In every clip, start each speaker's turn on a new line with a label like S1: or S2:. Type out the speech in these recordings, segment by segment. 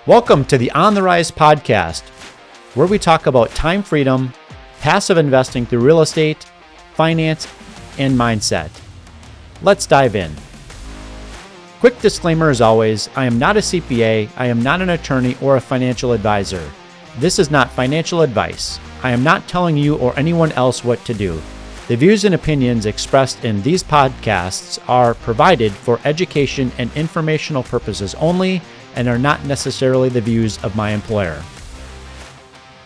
S1: Welcome to the On the Rise podcast, where we talk about time freedom, passive investing through real estate, finance, and mindset. Let's dive in. Quick disclaimer as always, I am not a CPA, I am not an attorney or a financial advisor. This is not financial advice. I am not telling you or anyone else what to do. The views and opinions expressed in these podcasts are provided for education and informational purposes only and are not necessarily the views of my employer.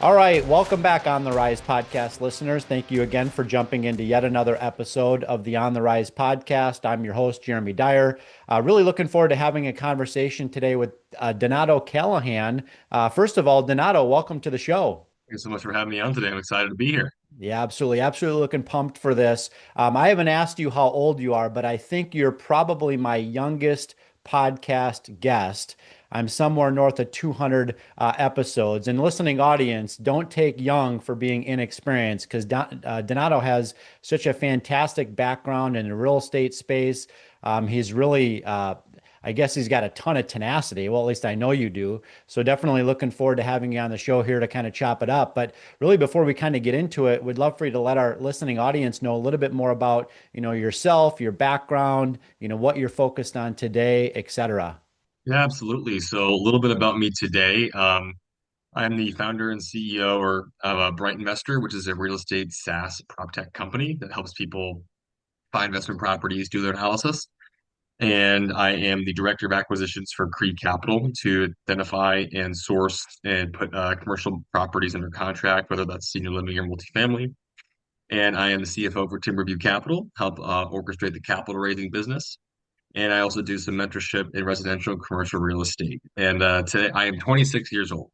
S1: All right, welcome back On the Rise podcast listeners. Thank you again for jumping into yet another episode of the On the Rise podcast. I'm your host, Jeremy Dyer. Really looking forward to having a conversation today with Donato Callahan. First of all, Donato, welcome to the show.
S2: Thanks so much for having me on today. I'm excited to be here.
S1: Yeah, absolutely. Absolutely looking pumped for this. I haven't asked you how old you are, but I think you're probably my youngest podcast guest. I'm somewhere north of 200 episodes. And listening audience, don't take young for being inexperienced because Donato has such a fantastic background in the real estate space. He's really, I guess he's got a ton of tenacity. Well, at least I know you do. So definitely looking forward to having you on the show here to kind of chop it up. But really, before we kind of get into it, we'd love for you to let our listening audience know a little bit more about, yourself, your background, what you're focused on today, et cetera.
S2: Yeah, absolutely. So a little bit about me today. I'm the founder and CEO of a Bright Investor, which is a real estate SaaS prop tech company that helps people find investment properties, do their analysis. And I am the director of acquisitions for Creed Capital to identify and source and put commercial properties under contract, whether that's senior living or multifamily. And I am the CFO for Timberview Capital, help orchestrate the capital raising business. And I also do some mentorship in residential and commercial real estate. And today I am 26 years old.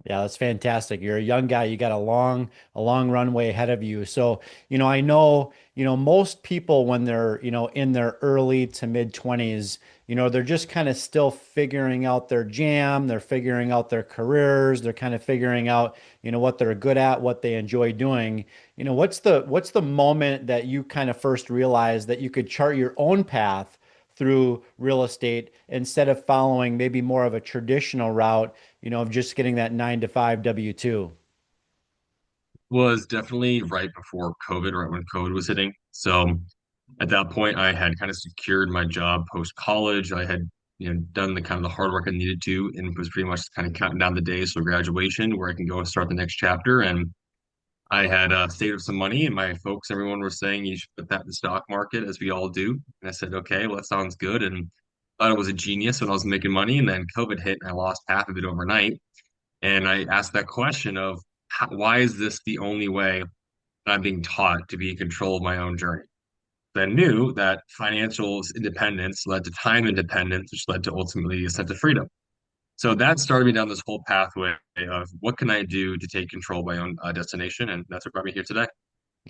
S1: Yeah, that's fantastic. You're a young guy. You got a long runway ahead of you. So, I know, most people when they're, in their early to mid 20s, they're just kind of still figuring out their jam. They're figuring out their careers. They're kind of figuring out, what they're good at, what they enjoy doing. What's the moment that you kind of first realized that you could chart your own path through real estate instead of following maybe more of a traditional route, of just getting that 9 to 5 W-2?
S2: Was definitely right before COVID, right when COVID was hitting. So at that point, I had kind of secured my job post college. I had, done the kind of the hard work I needed to, and was pretty much kind of counting down the days till graduation, where I can go and start the next chapter. And I had saved up some money, and my folks, everyone was saying you should put that in the stock market, as we all do. And I said, okay, well, that sounds good. And thought I was a genius when I was making money. And then COVID hit, and I lost half of it overnight. And I asked that question of why is this the only way that I'm being taught to be in control of my own journey? Then knew that financial independence led to time independence, which led to ultimately a sense of freedom. So that started me down this whole pathway of what can I do to take control of my own destination, and that's what brought me here today.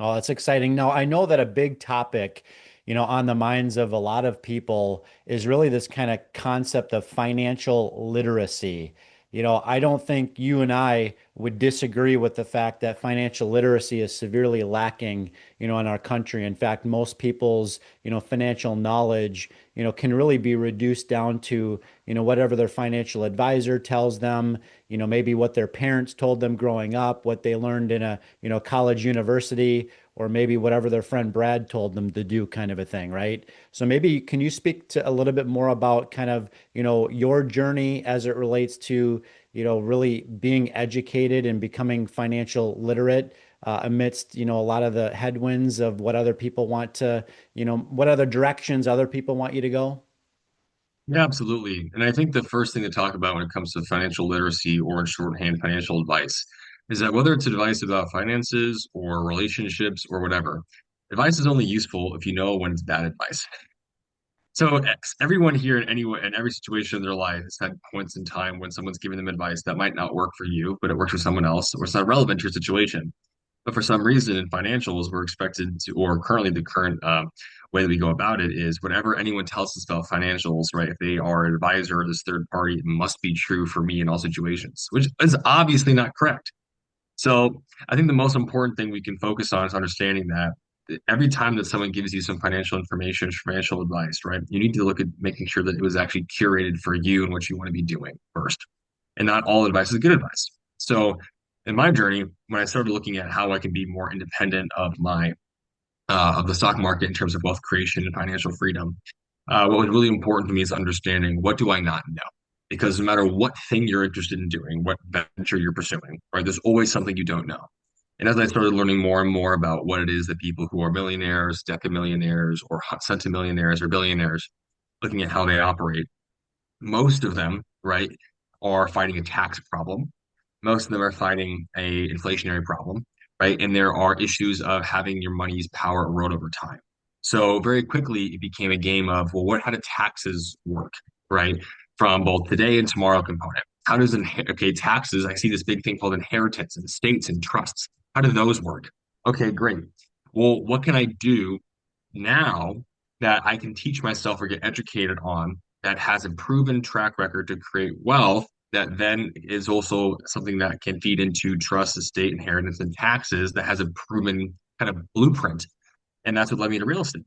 S1: Oh, that's exciting. Now, I know that a big topic, on the minds of a lot of people is really this kind of concept of financial literacy. I don't think you and I would disagree with the fact that financial literacy is severely lacking, in our country. In fact, most people's, financial knowledge, can really be reduced down to, whatever their financial advisor tells them, maybe what their parents told them growing up, what they learned in a, college university, or maybe whatever their friend Brad told them to do, kind of a thing, right? So maybe can you speak to a little bit more about kind of, your journey as it relates to, really being educated and becoming financial literate amidst, a lot of the headwinds of what other people want to, what other directions other people want you to go?
S2: Yeah, absolutely. And I think the first thing to talk about when it comes to financial literacy, or in shorthand, financial advice, is that whether it's advice about finances or relationships or whatever, advice is only useful if you know when it's bad advice. So everyone here in in every situation in their life has had points in time when someone's giving them advice that might not work for you, but it works for someone else, or it's not relevant to your situation. But for some reason in financials, we're expected to, or currently the current way that we go about it is whatever anyone tells us about financials, right? If they are an advisor or this third party, it must be true for me in all situations, which is obviously not correct. So I think the most important thing we can focus on is understanding that every time that someone gives you some financial information, financial advice, right, you need to look at making sure that it was actually curated for you and what you want to be doing first. and not all advice is good advice. So in my journey, when I started looking at how I can be more independent of my of the stock market in terms of wealth creation and financial freedom, what was really important to me is understanding what do I not know? Because no matter what thing you're interested in doing, what venture you're pursuing, right, there's always something you don't know. And as I started learning more and more about what it is that people who are millionaires, decamillionaires, or centimillionaires or billionaires, looking at how they operate, most of them, right, are fighting a tax problem. Most of them are fighting a inflationary problem, right? And there are issues of having your money's power erode over time. So very quickly, it became a game of, well, how do taxes work, right? From both today and tomorrow component. How does, okay, taxes, I see this big thing called inheritance and estates and trusts. How do those work? Okay, great. Well, what can I do now that I can teach myself or get educated on that has a proven track record to create wealth that then is also something that can feed into trust, estate, inheritance, and taxes that has a proven kind of blueprint. And that's what led me to real estate.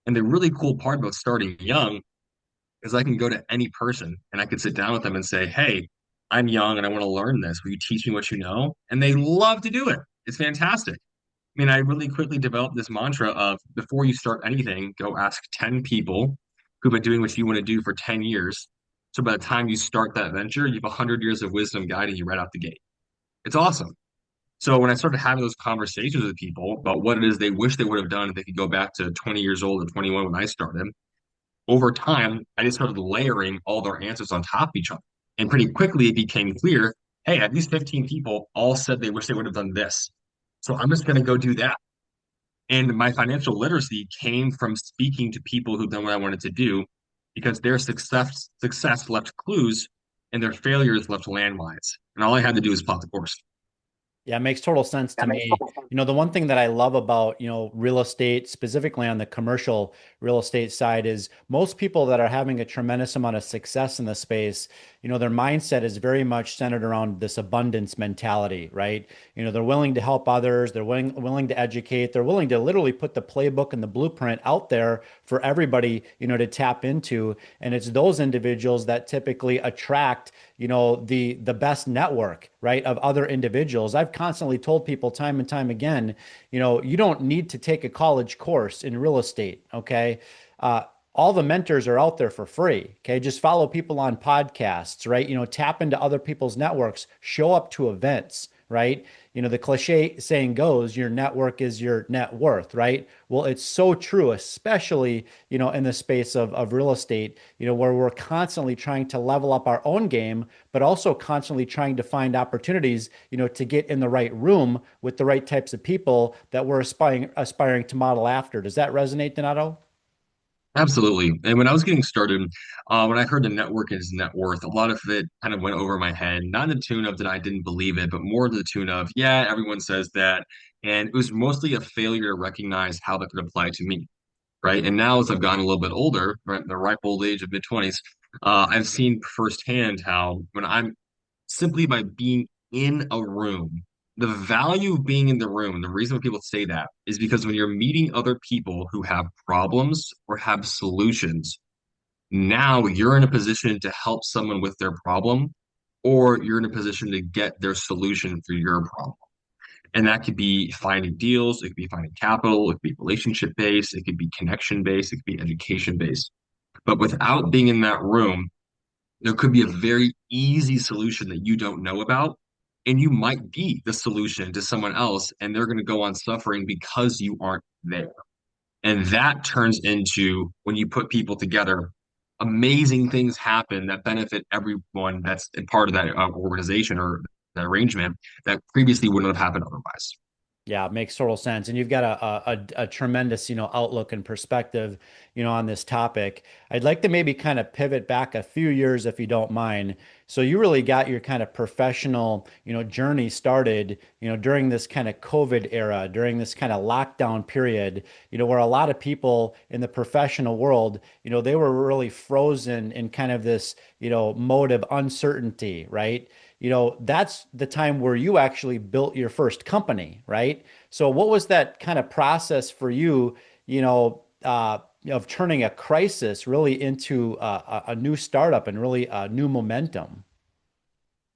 S2: And the really cool part about starting young is I can go to any person and I can sit down with them and say, hey, I'm young and I want to learn this. Will you teach me what you know? And they love to do it. It's fantastic. I mean, I really quickly developed this mantra of before you start anything, go ask 10 people who've been doing what you want to do for 10 years. So by the time you start that venture, you have 100 years of wisdom guiding you right out the gate. It's awesome. So when I started having those conversations with people about what it is they wish they would have done if they could go back to 20 years old or 21 when I started, over time, I just started layering all their answers on top of each other. And pretty quickly, it became clear, hey, at least 15 people all said they wish they would have done this. So I'm just going to go do that. And my financial literacy came from speaking to people who've done what I wanted to do because their success left clues and their failures left landmines. And all I had to do was plot the course.
S1: Yeah, it makes total sense to me. The one thing that I love about, real estate, specifically on the commercial real estate side, is most people that are having a tremendous amount of success in the space, their mindset is very much centered around this abundance mentality, right? They're willing to help others, they're willing to educate, they're willing to literally put the playbook and the blueprint out there for everybody, to tap into. And it's those individuals that typically attract the best network, right, of other individuals. I've constantly told people time and time again, you don't need to take a college course in real estate, okay? All the mentors are out there for free. Okay. Just follow people on podcasts, right? Tap into other people's networks, show up to events, right? The cliche saying goes, your network is your net worth, right? Well, it's so true, especially, in the space of real estate, where we're constantly trying to level up our own game, but also constantly trying to find opportunities, to get in the right room with the right types of people that we're aspiring to model after. Does that resonate, Donato?
S2: Absolutely. And when I was getting started, when I heard the network is net worth, a lot of it kind of went over my head, not in the tune of that I didn't believe it, but more to the tune of, yeah, everyone says that. And it was mostly a failure to recognize how that could apply to me. Right. And now, as I've gotten a little bit older, right, in the ripe old age of mid 20s, I've seen firsthand how when I'm simply by being in a room, the value of being in the room, the reason why people say that is because when you're meeting other people who have problems or have solutions, now you're in a position to help someone with their problem, or you're in a position to get their solution for your problem. And that could be finding deals, it could be finding capital, it could be relationship based, it could be connection based, it could be education based. But without being in that room, there could be a very easy solution that you don't know about. And you might be the solution to someone else, and they're going to go on suffering because you aren't there. And that turns into when you put people together, amazing things happen that benefit everyone that's a part of that organization or that arrangement that previously wouldn't have happened otherwise.
S1: Yeah, it makes total sense. And you've got a tremendous, outlook and perspective, on this topic. I'd like to maybe kind of pivot back a few years, if you don't mind. So you really got your kind of professional, journey started, during this kind of COVID era, during this kind of lockdown period, where a lot of people in the professional world, they were really frozen in kind of this, mode of uncertainty, right? That's the time where you actually built your first company, right? So what was that kind of process for you, of turning a crisis really into a new startup and really a new momentum?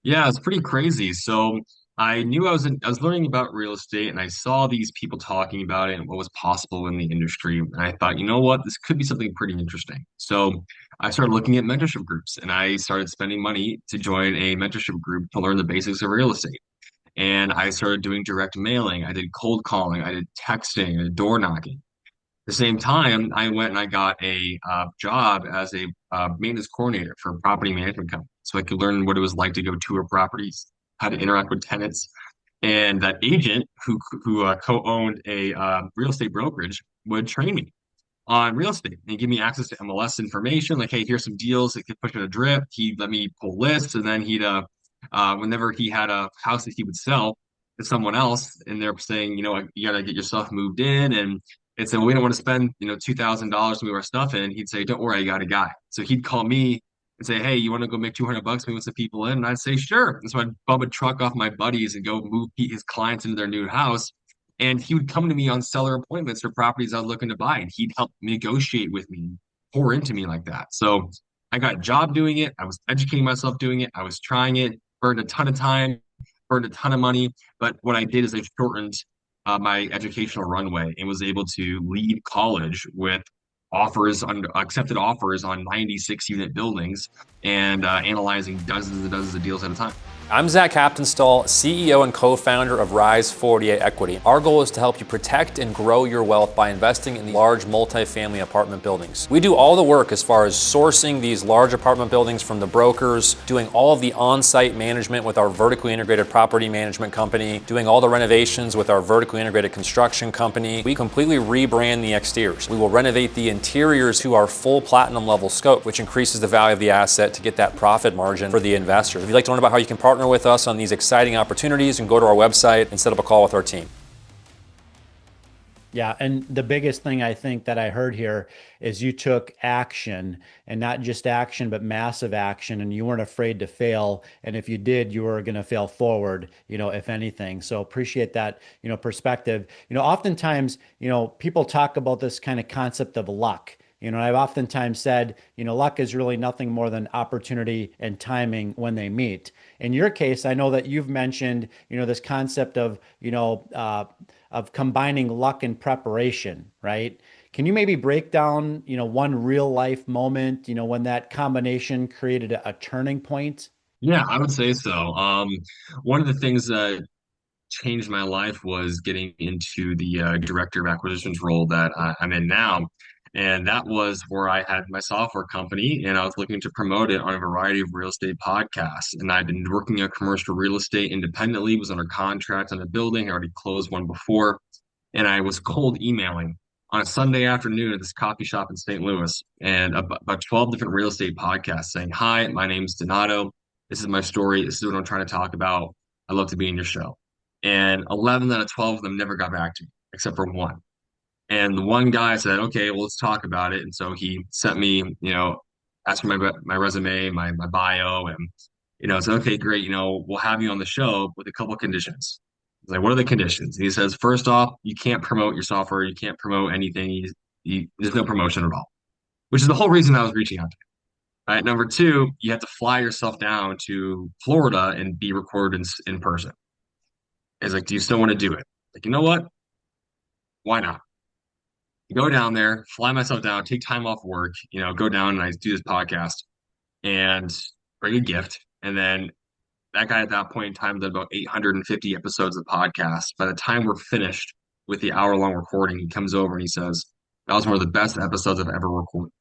S2: Yeah, it's pretty crazy. So I knew I was learning about real estate and I saw these people talking about it and what was possible in the industry. And I thought, you know what, this could be something pretty interesting. So I started looking at mentorship groups and I started spending money to join a mentorship group to learn the basics of real estate. And I started doing direct mailing. I did cold calling. I did texting. I did door knocking. The same time, I went and I got a job as a maintenance coordinator for a property management company, so I could learn what it was like to go tour properties, how to interact with tenants, and that agent who co-owned a real estate brokerage would train me on real estate and give me access to MLS information. Like, hey, here's some deals that could push in a drip. He'd let me pull lists, and then whenever he had a house that he would sell to someone else, and they're saying, you gotta get your stuff moved in, and it's saying, well, we don't want to spend, $2,000 to move our stuff in. He'd say, don't worry, I got a guy. So he'd call me and say, hey, you want to go make $200 moving some people in? And I'd say, sure. And so I'd bum a truck off my buddies and go move his clients into their new house. And he would come to me on seller appointments for properties I was looking to buy, and he'd help negotiate with me, pour into me like that. So I got a job doing it. I was educating myself doing it. I was trying it, burned a ton of time, burned a ton of money. But what I did is I shortened my educational runway and was able to leave college with offers on accepted offers on 96 unit buildings and analyzing dozens and dozens of deals at a time.
S3: I'm Zach Haptonstall, CEO and co-founder of Rise 48 Equity. Our goal is to help you protect and grow your wealth by investing in large multifamily apartment buildings. We do all the work as far as sourcing these large apartment buildings from the brokers, doing all of the on-site management with our vertically integrated property management company, doing all the renovations with our vertically integrated construction company. We completely rebrand the exteriors. We will renovate the interiors to our full platinum level scope, which increases the value of the asset to get that profit margin for the investor. If you'd like to learn about how you can partner with us on these exciting opportunities, and go to our website and set up a call with our team.
S1: Yeah, and the biggest thing I think that I heard here is you took action, and not just action, but massive action, and you weren't afraid to fail. And if you did, you were going to fail forward, if anything. So appreciate that, perspective. Oftentimes, people talk about this kind of concept of luck. I've oftentimes said, luck is really nothing more than opportunity and timing when they meet. In your case, I know that you've mentioned, this concept of combining luck and preparation, right? Can you maybe break down, one real life moment, when that combination created a turning point?
S2: Yeah, I would say so. One of the things that changed my life was getting into the director of acquisitions role that I'm in now. And that was where I had my software company and I was looking to promote it on a variety of real estate podcasts. And I'd been working on commercial real estate independently, was under contract on a building. I already closed one before. And I was cold emailing on a Sunday afternoon at this coffee shop in St. Louis and about 12 different real estate podcasts saying, hi, my name's Donato. This is my story. This is what I'm trying to talk about. I'd love to be in your show. And 11 out of 12 of them never got back to me, except for one. And the one guy said, okay, well, let's talk about it. And so he sent me, asked for my resume, my bio, and, said, okay, great, we'll have you on the show with a couple of conditions. I was like, what are the conditions? And he says, first off, you can't promote your software. You can't promote anything. There's no promotion at all, which is the whole reason I was reaching out to you. All right. Number two, you have to fly yourself down to Florida and be recorded in person. It's like, do you still want to do it? Like, you know what? Why not? Go down there, fly myself down, take time off work, go down and I do this podcast and bring a gift. And then that guy at that point in time did about 850 episodes of podcasts. By the time we're finished with the hour-long recording, he comes over and he says, that was one of the best episodes I've ever recorded.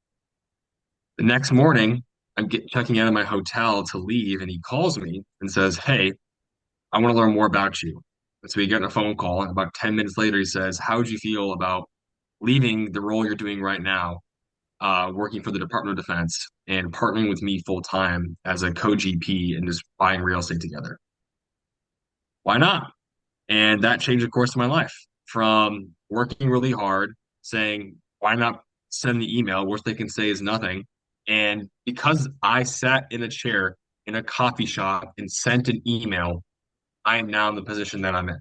S2: The next morning, checking out of my hotel to leave, and he calls me and says, hey, I want to learn more about you. And so we get a phone call, and about 10 minutes later, he says, how would you feel about leaving the role you're doing right now, working for the Department of Defense and partnering with me full time as a co-GP and just buying real estate together? Why not? And that changed the course of my life from working really hard, saying, why not send the email? Worst they can say is nothing. And because I sat in a chair in a coffee shop and sent an email, I am now in the position that I'm in.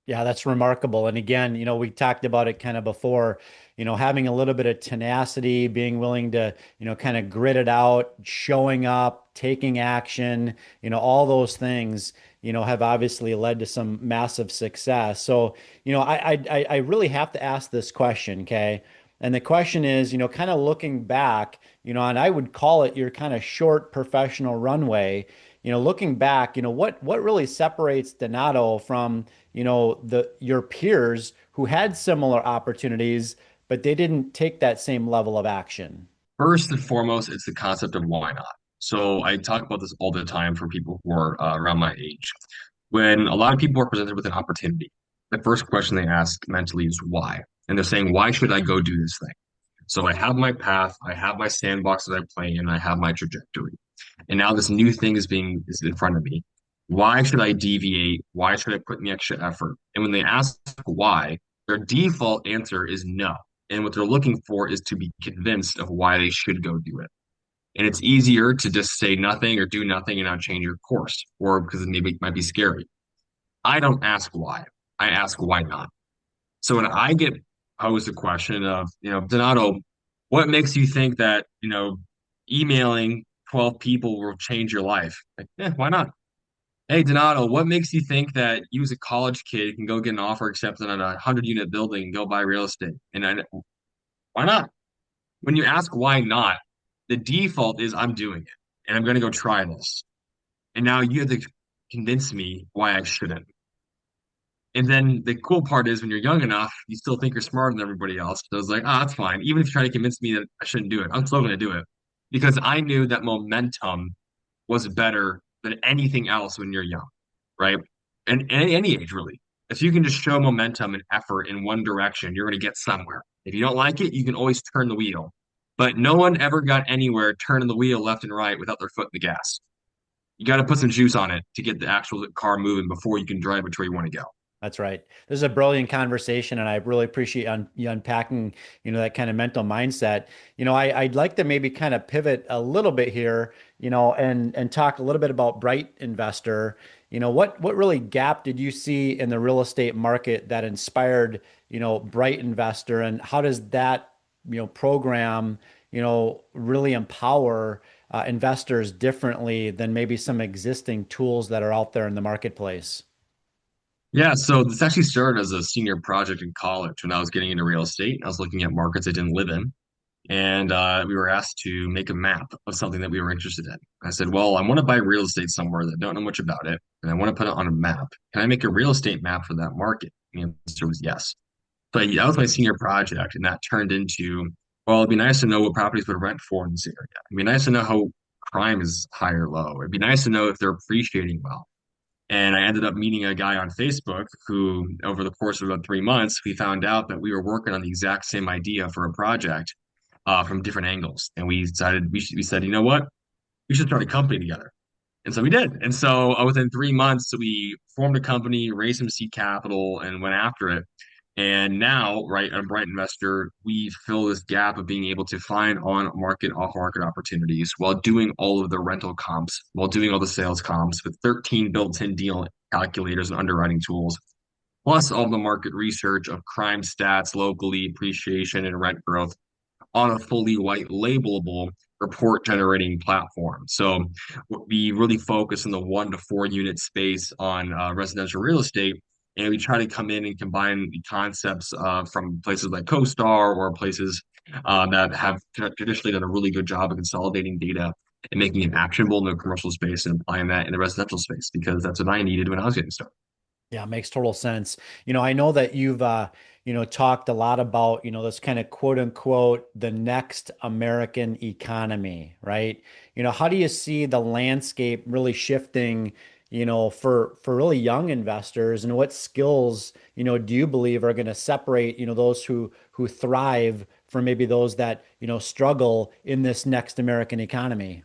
S1: Yeah, that's remarkable. And again, we talked about it kind of before, having a little bit of tenacity, being willing to, kind of grit it out, showing up, taking action, all those things, have obviously led to some massive success. So, I really have to ask this question, okay? And the question is, kind of looking back, and I would call it your kind of short professional runway, looking back, what really separates Donato from the your peers who had similar opportunities, but they didn't take that same level of action.
S2: First and foremost, it's the concept of why not. So I talk about this all the time for people who are around my age. When a lot of people are presented with an opportunity, the first question they ask mentally is why? And they're saying, why should I go do this thing? So I have my path, I have my sandbox that I play in, I have my trajectory. And now this new thing is in front of me. Why should I deviate? Why should I put in the extra effort? And when they ask why, their default answer is no. And what they're looking for is to be convinced of why they should go do it. And it's easier to just say nothing or do nothing and not change your course, or because it maybe might be scary. I don't ask why. I ask why not. So when I get posed a question of, Donato, what makes you think that, emailing 12 people will change your life? Like, yeah, why not? Hey, Donato, what makes you think that you as a college kid can go get an offer accepted on a 100-unit building and go buy real estate? Why not? When you ask why not, the default is I'm doing it and I'm going to go try this. And now you have to convince me why I shouldn't. And then the cool part is when you're young enough, you still think you're smarter than everybody else. So it's like, that's fine. Even if you try to convince me that I shouldn't do it, I'm still going to do it because I knew that momentum was better than anything else when you're young, right? And any age, really. If you can just show momentum and effort in one direction, you're going to get somewhere. If you don't like it, you can always turn the wheel. But no one ever got anywhere turning the wheel left and right without their foot in the gas. You got to put some juice on it to get the actual car moving before you can drive it to where you want to go.
S1: That's right. This is a brilliant conversation, and I really appreciate you unpacking, that kind of mental mindset. I'd like to maybe kind of pivot a little bit here, and talk a little bit about Bright Investor. What really gap did you see in the real estate market that inspired, Bright Investor, and how does that, program, really empower investors differently than maybe some existing tools that are out there in the marketplace?
S2: Yeah, so this actually started as a senior project in college when I was getting into real estate. I was looking at markets I didn't live in, and we were asked to make a map of something that we were interested in. I said, "Well, I want to buy real estate somewhere that don't know much about it, and I want to put it on a map. Can I make a real estate map for that market?" And the answer was yes. So that was my senior project, and that turned into, well, it'd be nice to know what properties would rent for in this area. It'd be nice to know how crime is high or low. It'd be nice to know if they're appreciating well. And I ended up meeting a guy on Facebook who, over the course of about 3 months, we found out that we were working on the exact same idea for a project from different angles. And we decided, we said, you know what? We should start a company together. And so we did. And so within 3 months, we formed a company, raised some seed capital, and went after it. And now, right, at Bright Investor, we fill this gap of being able to find on market, off market opportunities while doing all of the rental comps, while doing all the sales comps with 13 built in deal calculators and underwriting tools, plus all the market research of crime stats locally, appreciation, and rent growth on a fully white labelable report generating platform. So we really focus in the 1 to 4 unit space on residential real estate. And we try to come in and combine the concepts from places like CoStar or places that have traditionally done a really good job of consolidating data and making it actionable in the commercial space and applying that in the residential space because that's what I needed when I was getting started.
S1: Yeah, makes total sense. I know that you've talked a lot about, this kind of quote unquote the next American economy, right? How do you see the landscape really shifting, for really young investors, and what skills, do you believe are going to separate, those who thrive from maybe those that, struggle in this next American economy?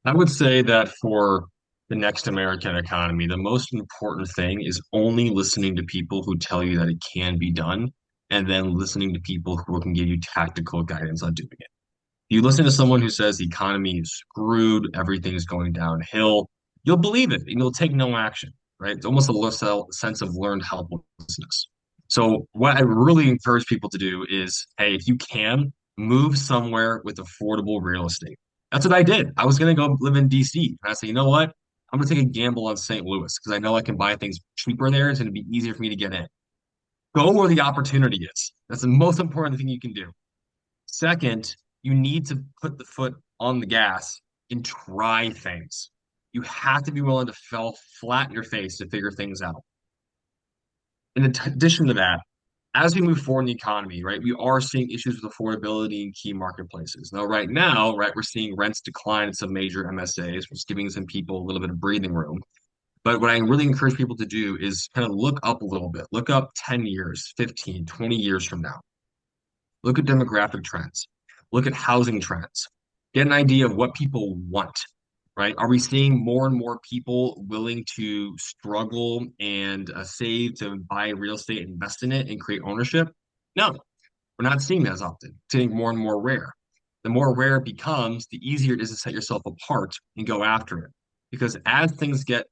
S2: I would say that for the next American economy, the most important thing is only listening to people who tell you that it can be done, and then listening to people who can give you tactical guidance on doing it. You listen to someone who says the economy is screwed, everything is going downhill, you'll believe it and you'll take no action. right? It's almost a sense of learned helplessness. So what I really encourage people to do is, hey, if you can, move somewhere with affordable real estate. That's what I did. I was going to go live in DC. And I said, you know what? I'm going to take a gamble on St. Louis because I know I can buy things cheaper there. It's going to be easier for me to get in. Go where the opportunity is. That's the most important thing you can do. Second, you need to put the foot on the gas and try things. You have to be willing to fall flat in your face to figure things out. In addition to that, as we move forward in the economy, right, we are seeing issues with affordability in key marketplaces. Now, right now, right, we're seeing rents decline in some major MSAs, which is giving some people a little bit of breathing room. But what I really encourage people to do is kind of look up a little bit, look up 10 years, 15, 20 years from now. Look at demographic trends, look at housing trends, get an idea of what people want, right? Are we seeing more and more people willing to struggle and save to buy real estate, invest in it, and create ownership? No, we're not seeing that as often. It's getting more and more rare. The more rare it becomes, the easier it is to set yourself apart and go after it. Because as things get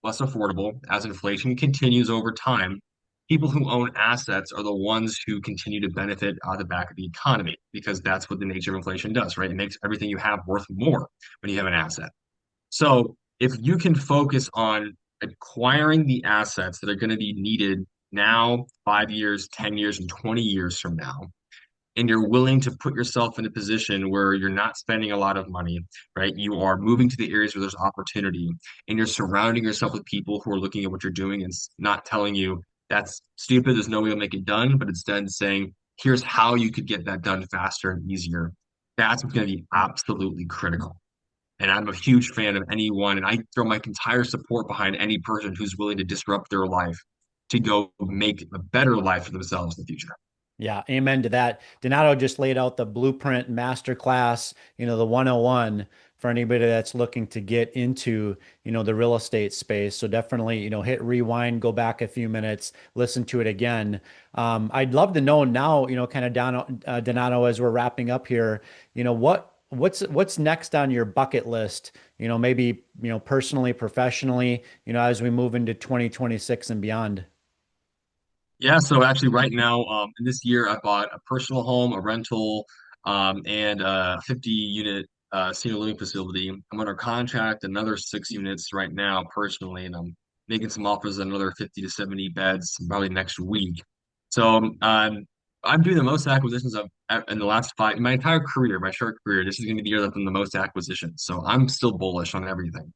S2: less affordable, as inflation continues over time, people who own assets are the ones who continue to benefit out of the back of the economy because that's what the nature of inflation does, right? It makes everything you have worth more when you have an asset. So if you can focus on acquiring the assets that are going to be needed now, 5 years, 10 years, and 20 years from now, and you're willing to put yourself in a position where you're not spending a lot of money, right? You are moving to the areas where there's opportunity, and you're surrounding yourself with people who are looking at what you're doing and not telling you that's stupid, there's no way to make it done, but instead saying, here's how you could get that done faster and easier. That's what's going to be absolutely critical. And I'm a huge fan of anyone, and I throw my entire support behind any person who's willing to disrupt their life to go make a better life for themselves in the future.
S1: Yeah, amen to that. Donato just laid out the blueprint masterclass, the 101 for anybody that's looking to get into, the real estate space. So definitely, hit rewind, go back a few minutes, listen to it again. I'd love to know now, kind of Donato, as we're wrapping up here, what's next on your bucket list, maybe, personally, professionally, as we move into 2026 and beyond.
S2: Yeah, so actually, right now, in this year, I bought a personal home, a rental, and a 50-unit senior living facility. I'm under contract another 6 units right now, personally, and I'm making some offers on another 50 to 70 beds probably next week. So I'm doing the most acquisitions of in the last five, in my entire career, my short career. This is going to be the year that I've done the most acquisitions. So I'm still bullish on everything.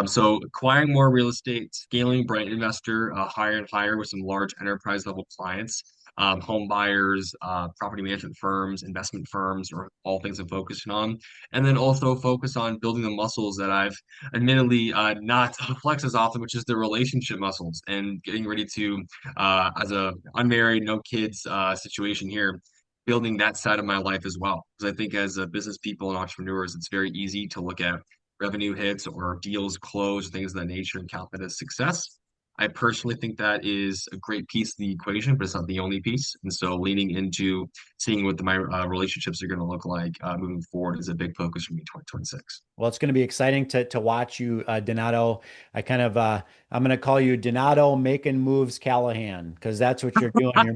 S2: So acquiring more real estate, scaling Bright Investor higher and higher with some large enterprise level clients, home buyers, property management firms, investment firms are all things I'm focusing on. And then also focus on building the muscles that I've admittedly not flex as often, which is the relationship muscles and getting ready to, as a unmarried, no kids situation here, building that side of my life as well. Because I think as business people and entrepreneurs, it's very easy to look at revenue hits or deals closed, things of that nature, and count that as success. I personally think that is a great piece of the equation, but it's not the only piece. And so leaning into seeing what my relationships are going to look like moving forward is a big focus for me in 2026.
S1: Well, it's going to be exciting to watch you, Donato. I'm going to call you Donato making moves Callahan, because that's what you're doing.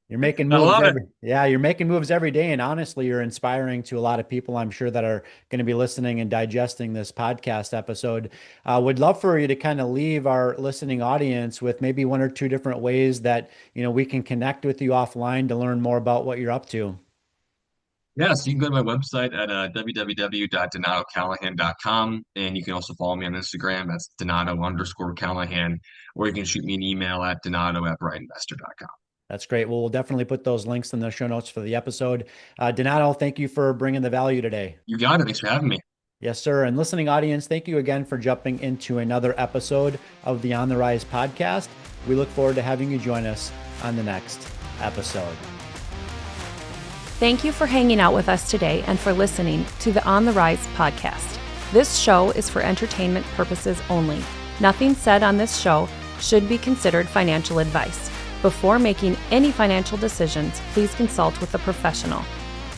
S1: You're making
S2: I
S1: moves
S2: love it.
S1: you're making moves every day. And honestly, you're inspiring to a lot of people, I'm sure, that are going to be listening and digesting this podcast episode. Would love for you to kind of leave our listening audience with maybe one or two different ways that, we can connect with you offline to learn more about what you're up to.
S2: Yeah, so you can go to my website at www.donatocallahan.com, and you can also follow me on Instagram. That's Donato_Callahan, or you can shoot me an email at donato@brightinvestor.com.
S1: That's great. Well, we'll definitely put those links in the show notes for the episode. Donato, thank you for bringing the value today.
S2: You got it. Thanks for having me.
S1: Yes, sir. And listening audience, thank you again for jumping into another episode of the On the Rise podcast. We look forward to having you join us on the next episode.
S4: Thank you for hanging out with us today and for listening to the On the Rise podcast. This show is for entertainment purposes only. Nothing said on this show should be considered financial advice. Before making any financial decisions, please consult with a professional.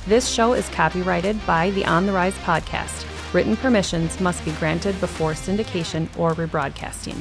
S4: This show is copyrighted by the On the Rise podcast. Written permissions must be granted before syndication or rebroadcasting.